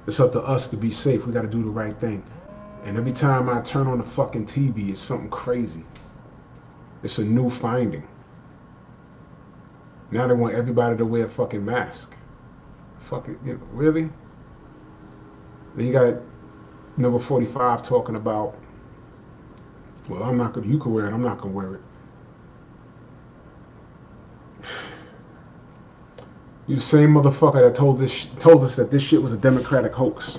it's up to us to be safe. We got to do the right thing. And every time I turn on the fucking TV, it's something crazy. It's a new finding. Now they want everybody to wear a fucking mask. Fuck it, you know, really? Then you got number 45 talking about, well, I'm not gonna. You can wear it. I'm not gonna wear it. You the same motherfucker that told us that this shit was a Democratic hoax.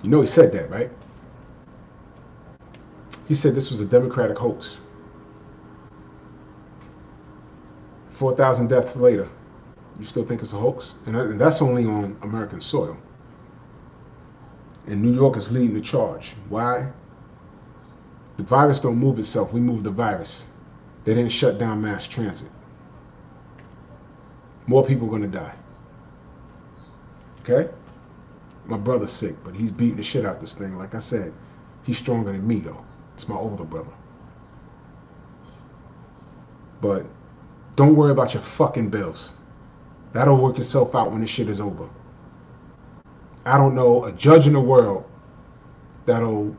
You know he said that, right? He said this was a Democratic hoax. 4,000 deaths later, you still think it's a hoax? And that's only on American soil. And New York is leading the charge. Why? The virus don't move itself. We move the virus. They didn't shut down mass transit. More people are going to die. Okay? My brother's sick, but he's beating the shit out this thing. Like I said, he's stronger than me, though. It's my older brother. But don't worry about your fucking bills. That'll work itself out when this shit is over. I don't know a judge in the world that'll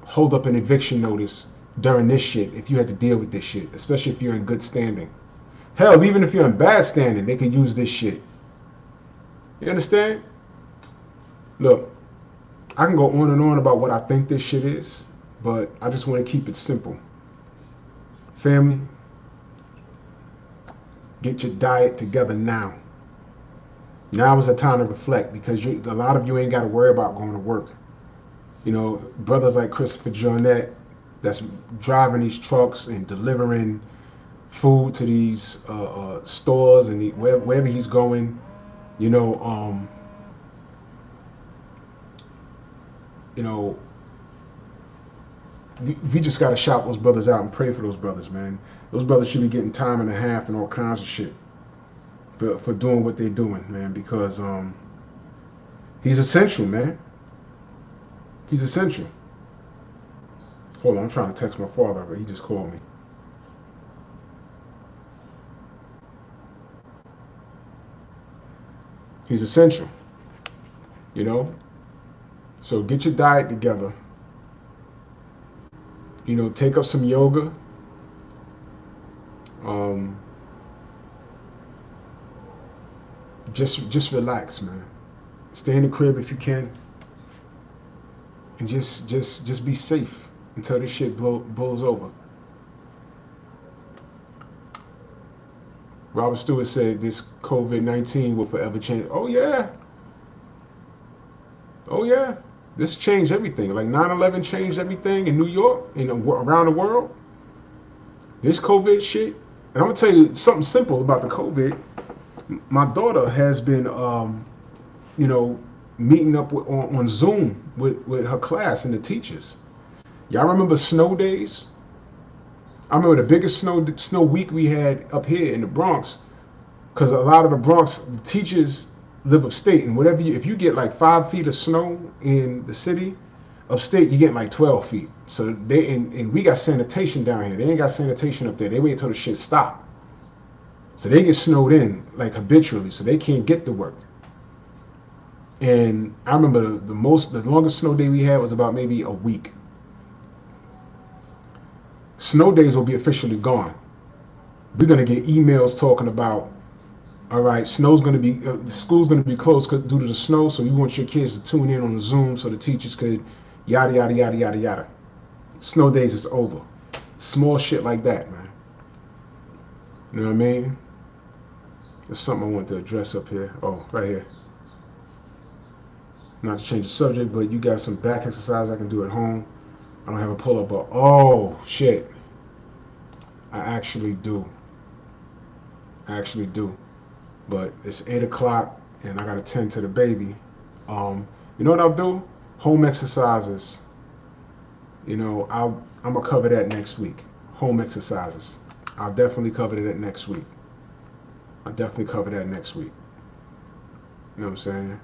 hold up an eviction notice during this shit if you had to deal with this shit, especially if you're in good standing. Hell, even if you're in bad standing, they could use this shit. You understand? Look, I can go on and on about what I think this shit is, but I just want to keep it simple. Family, get your diet together now. Now is the time to reflect because a lot of you ain't got to worry about going to work. You know, brothers like Christopher Jornet that's driving these trucks and delivering food to these stores and wherever he's going. You know, we just got to shout those brothers out and pray for those brothers, man. Those brothers should be getting time and a half and all kinds of shit for doing what they're doing, man, because he's essential, man. He's essential. Hold on, I'm trying to text my father, but he just called me. He's essential, you know? So get your diet together. You know, take up some yoga. Just relax, man. Stay in the crib if you can, and just be safe until this shit blows over. Robert Stewart said this COVID-19 will forever change. Oh yeah. Oh yeah. This changed everything. Like 9/11 changed everything in New York and around the world. This COVID shit. And I'm gonna tell you something simple about the COVID. My daughter has been, you know, meeting up on Zoom with her class and the teachers. Y'all remember snow days? I remember the biggest snow week we had up here in the Bronx, because a lot of the Bronx the teachers live upstate, and if you get like 5 feet of snow in the city, upstate you get like 12 feet. So and we got sanitation down here. They ain't got sanitation up there. They wait until the shit stop. So they get snowed in like habitually, so they can't get to work. And I remember the longest snow day we had was about maybe a week. Snow days will be officially gone. We're gonna get emails talking about, all right, school's gonna be closed due to the snow, so we want your kids to tune in on Zoom so the teachers could yada yada yada yada yada. Snow days is over. Small shit like that, man. You know what I mean? There's something I want to address up here. Oh, right here. Not to change the subject, but you got some back exercise I can do at home. I don't have a pull-up bar. Oh, shit. I actually do. But it's 8 o'clock and I gotta tend to the baby. You know what I'll do? Home exercises. I'm gonna cover that next week. Home exercises. I'll definitely cover that next week. I'll definitely cover that next week. You know what I'm saying?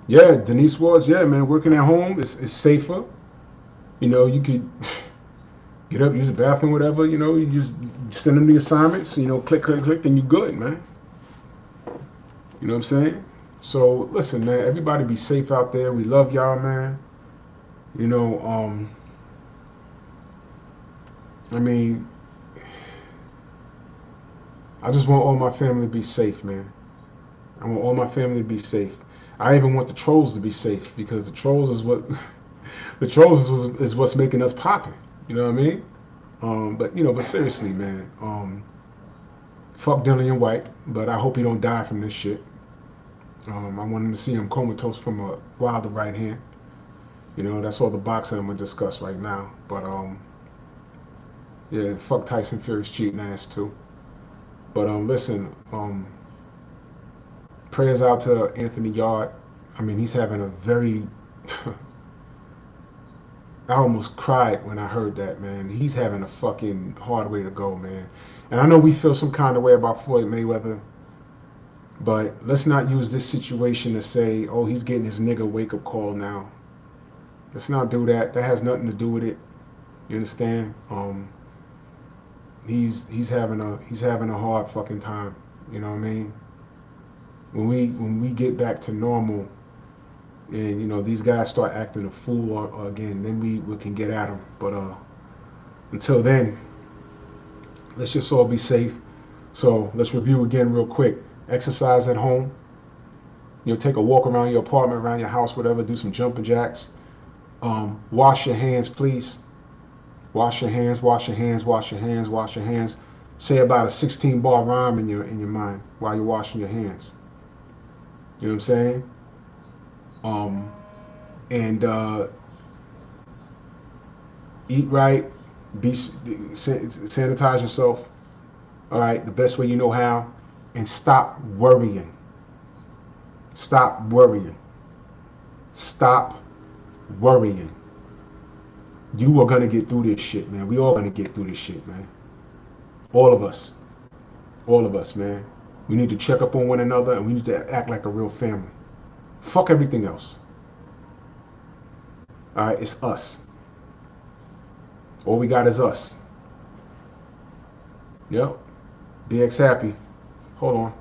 Yeah, Denise Ward's, yeah, man, working at home is safer. You could get up, use the bathroom, whatever, you just send them the assignments, click, click, click, and you're good, man. You know what I'm saying? So listen, man, everybody be safe out there. We love y'all, man. You know, I mean, I just want all my family to be safe, man. I want all my family to be safe. I even want the trolls to be safe because the trolls is what the trolls is what's making us popping. You know what I mean? But seriously, man. Fuck Dillian White, but I hope he don't die from this shit. I want him to see him comatose from a Wilder right hand. That's all the boxing I'm gonna discuss right now. But yeah, fuck Tyson Fury's cheating ass too. But listen, prayers out to Anthony Yard. I mean, he's having a very I almost cried when I heard that, man. He's having a fucking hard way to go, man. And I know we feel some kind of way about Floyd Mayweather, but let's not use this situation to say, oh, he's getting his nigga wake-up call now. Let's not do that. That has nothing to do with it. You understand? He's having a hard fucking time. You know what I mean? When we get back to normal, and these guys start acting a fool again, then we can get at them. But until then, let's just all be safe. So let's review again real quick. Exercise at home. Take a walk around your apartment, around your house, whatever. Do some jumping jacks. Wash your hands, please. Wash your hands. Wash your hands. Wash your hands. Wash your hands. Say about a 16-bar rhyme in your mind while you're washing your hands. You know what I'm saying? And eat right. Sanitize yourself. All right, the best way you know how, and stop worrying. Stop worrying. Stop worrying. You are gonna get through this shit, man. We all gonna get through this shit, man. All of us. All of us, man. We need to check up on one another, and we need to act like a real family. Fuck everything else. All right, it's us. All we got is us. Yep. BX happy. Hold on.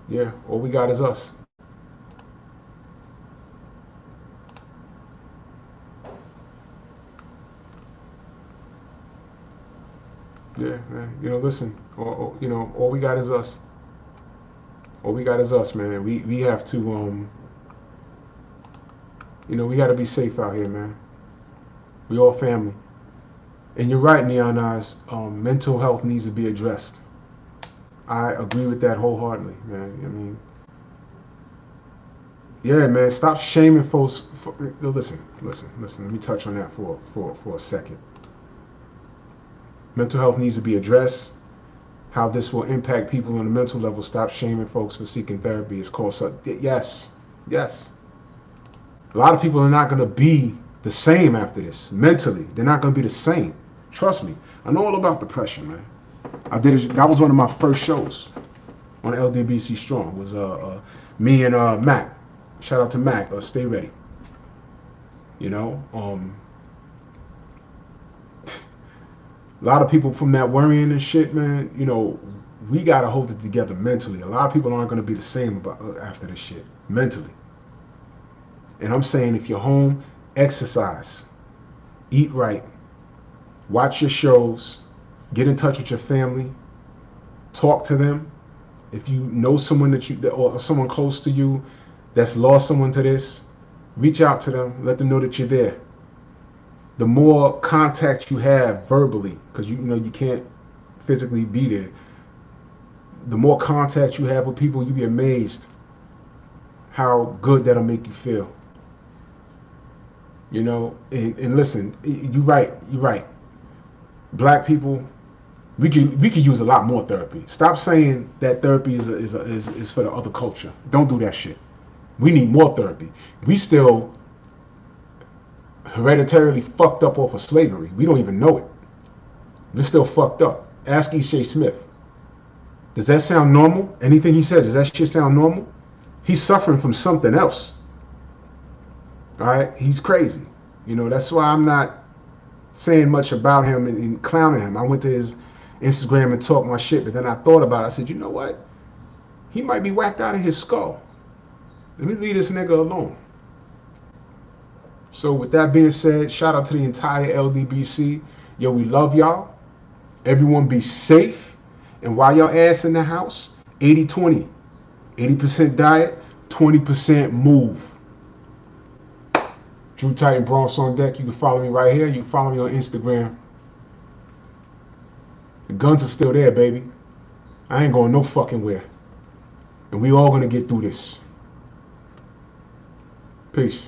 Yeah, all we got is us. Yeah, man. Listen. All we got is us. All we got is us, man. We have to we got to be safe out here, man. We all family. And you're right, Neon Eyes. Mental health needs to be addressed. I agree with that wholeheartedly, man. I mean, yeah, man. Stop shaming folks. Listen. Let me touch on that for a second. Mental health needs to be addressed. How this will impact people on the mental level. Stop shaming folks for seeking therapy. It's called yes. A lot of people are not going to be the same after this. Mentally, they're not going to be the same. Trust me. I know all about depression, man. That was one of my first shows on LDBCSTRONG. It was me and Mac. Shout out to Mac. Stay ready. A lot of people from that worrying and shit, man. We gotta hold it together mentally. A lot of people aren't gonna be the same after this shit mentally. And I'm saying, if you're home, exercise, eat right, watch your shows, get in touch with your family, talk to them. If you know someone or someone close to you that's lost someone to this, reach out to them, let them know that you're there. The more contact you have verbally, because you can't physically be there, the more contact you have with people, you'll be amazed how good that'll make you feel. And listen, you're right. Black people, we could use a lot more therapy. Stop saying that therapy is for the other culture. Don't do that shit. We need more therapy. We still hereditarily fucked up off of slavery. We don't even know it. We're still fucked up. Ask E.J. Smith. Does that sound normal? Anything he said, does that shit sound normal? He's suffering from something else. All right? He's crazy. You know, that's why I'm not saying much about him and clowning him. I went to his Instagram and talked my shit, but then I thought about it. I said, you know what? He might be whacked out of his skull. Let me leave this nigga alone. So with that being said, shout out to the entire LDBC. Yo, we love y'all. Everyone be safe. And while y'all ass in the house, 80-20. 80% diet, 20% move. Drew Titan Bronx on deck. You can follow me right here. You can follow me on Instagram. The guns are still there, baby. I ain't going no fucking where. And we all gonna get through this. Peace.